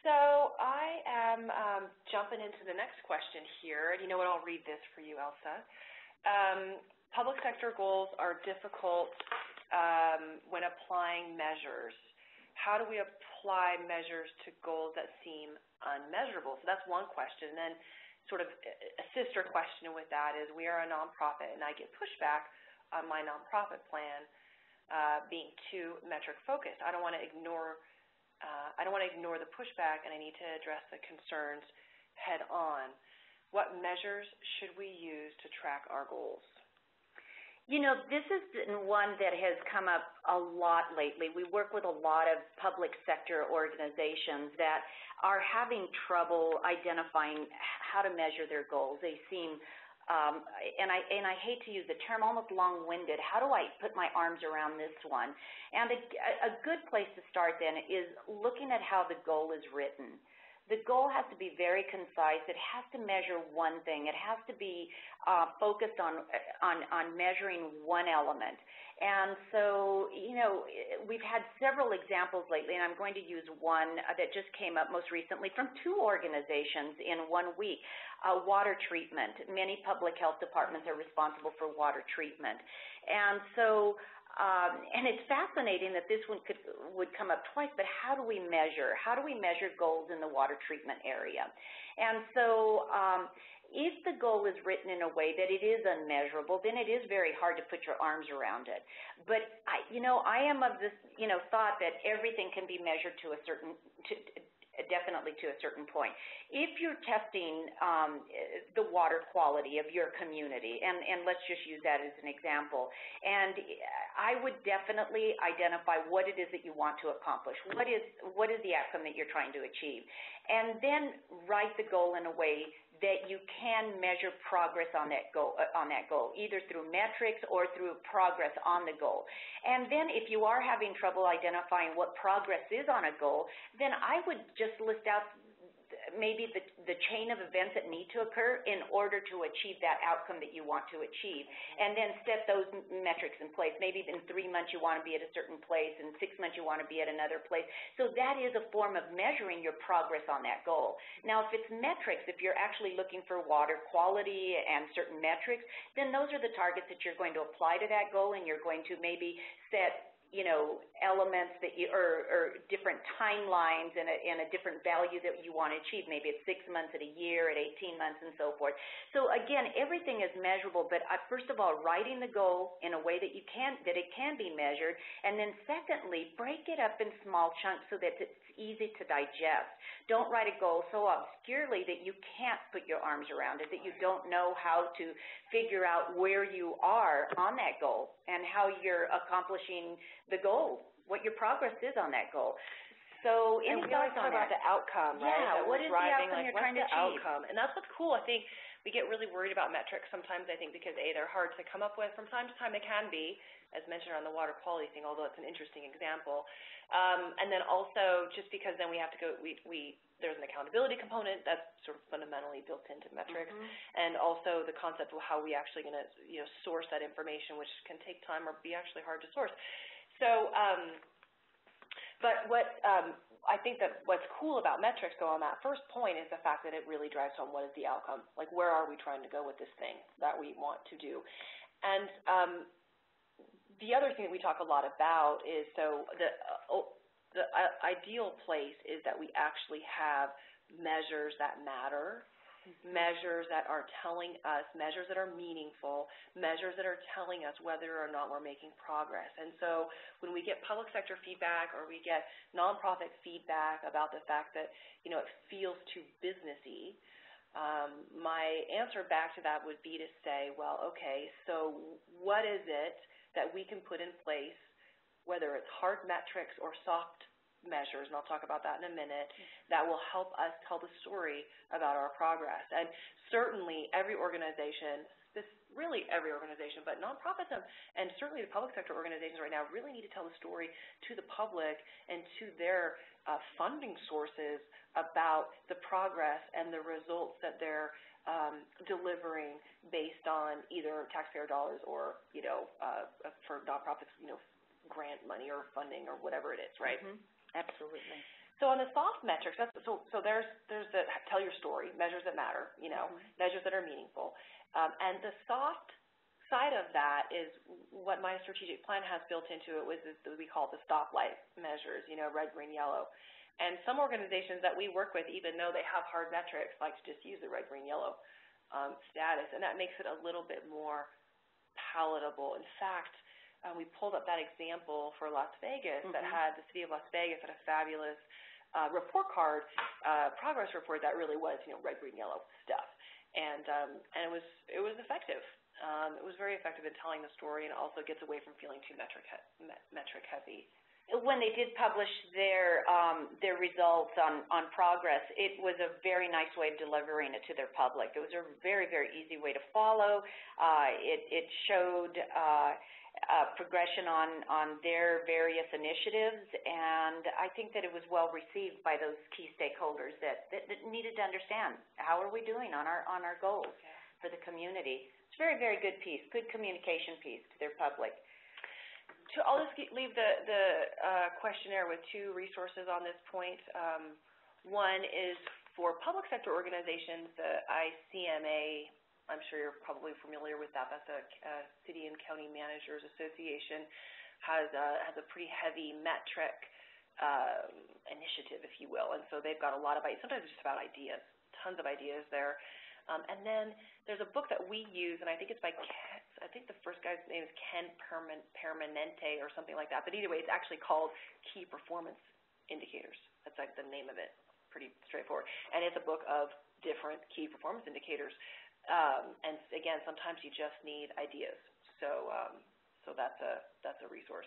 So I am jumping into the next question here, and you know what, I'll read this for you, Elsa. Public sector goals are difficult when applying measures. How do we apply measures to goals that seem unmeasurable? So that's one question. And then sort of a sister question with that is, we are a nonprofit, and I get pushback on my nonprofit plan being too metric focused. I don't want to ignore the pushback, and I need to address the concerns head on. What measures should we use to track our goals? You know, this is one that has come up a lot lately. We work with a lot of public sector organizations that are having trouble identifying how to measure their goals. They seem and I hate to use the term, almost long-winded. How do I put my arms around this one? And a good place to start then is looking at how the goal is written. The goal has to be very concise. It has to measure one thing. It has to be focused on measuring one element. And so, you know, we've had several examples lately, and I'm going to use one that just came up most recently from two organizations in 1 week, water treatment. Many public health departments are responsible for water treatment. And so, and it's fascinating that this one would come up twice, but how do we measure? How do we measure goals in the water treatment area? And so if the goal is written in a way that it is unmeasurable, then it is very hard to put your arms around it. But, I am of this, thought that everything can be measured to a certain, definitely to a certain point. If you're testing the water quality of your community, and let's just use that as an example, and I would definitely identify what it is that you want to accomplish. What is the outcome that you're trying to achieve? And then write the goal in a way that you can measure progress on that goal, either through metrics or through progress on the goal. And then if you are having trouble identifying what progress is on a goal, then I would just list out maybe the chain of events that need to occur in order to achieve that outcome that you want to achieve, and then set those metrics in place. Maybe in 3 months you want to be at a certain place, in 6 months you want to be at another place. So that is a form of measuring your progress on that goal. Now, if it's metrics, if you're actually looking for water quality and certain metrics, then those are the targets that you're going to apply to that goal, and you're going to maybe set elements that or different timelines and a different value that you want to achieve. Maybe it's 6 months, at a year, at 18 months, and so forth. So again, everything is measurable, but first of all, writing the goal in a way that it can be measured, and then secondly, break it up in small chunks so that it's easy to digest. Don't write a goal so obscurely that you can't put your arms around it, that you don't know how to figure out where you are on that goal and how you're accomplishing the goal, what your progress is on that goal. So and we always talk about the outcome, right? Yeah, what is the outcome you're trying to achieve? And that's what's cool. I think we get really worried about metrics sometimes, I think, because A, they're hard to come up with. From time to time they can be, as mentioned on the water quality thing, although it's an interesting example. And then also, just because then we have to go, there's an accountability component that's sort of fundamentally built into metrics, and also the concept of how we actually going to source that information, which can take time or be actually hard to source. So, but what I think that what's cool about metrics, though, on that first point, is the fact that it really drives home what is the outcome, like where are we trying to go with this thing that we want to do. And the other thing that we talk a lot about is, so the ideal place is that we actually have measures that matter, measures that are telling us, measures that are meaningful, measures that are telling us whether or not we're making progress. And so when we get public sector feedback or we get nonprofit feedback about the fact that, it feels too businessy, my answer back to that would be to say, well, okay, so what is it that we can put in place, whether it's hard metrics or soft measures, and I'll talk about that in a minute, that will help us tell the story about our progress. And certainly every organization, really every organization, but nonprofits and certainly the public sector organizations right now really need to tell the story to the public and to their funding sources about the progress and the results that they're delivering based on either taxpayer dollars or, for nonprofits, grant money or funding or whatever it is, right? Absolutely. So on the soft metrics, so there's the tell your story, measures that matter, measures that are meaningful. And the soft side of that is what my strategic plan has built into it, we call the stoplight measures, red, green, yellow. And some organizations that we work with, even though they have hard metrics, like to just use the red, green, yellow status, and that makes it a little bit more palatable. In fact, we pulled up that example for Las Vegas that had the city of Las Vegas had a fabulous report card, progress report that really was, red, green, yellow stuff, and it was effective. It was very effective in telling the story, and also gets away from feeling too metric heavy. When they did publish their results on progress, it was a very nice way of delivering it to their public. It was a very, very easy way to follow. It showed progression on their various initiatives, and I think that it was well received by those key stakeholders that needed to understand how are we doing on our goals for the community. It's a very, very good piece, good communication piece to their public. I'll just leave the questionnaire with two resources on this point. One is for public sector organizations, the ICMA. I'm sure you're probably familiar with that. That's a City and County Managers Association, has a pretty heavy metric initiative, if you will. And so they've got a lot of ideas. Sometimes it's just about ideas, tons of ideas there. And then there's a book that we use, and I think it's by I think the first guy's name is Ken Permanente or something like that. But either way, it's actually called Key Performance Indicators. That's like the name of it. Pretty straightforward. And it's a book of different key performance indicators. And again, sometimes you just need ideas. So that's a resource.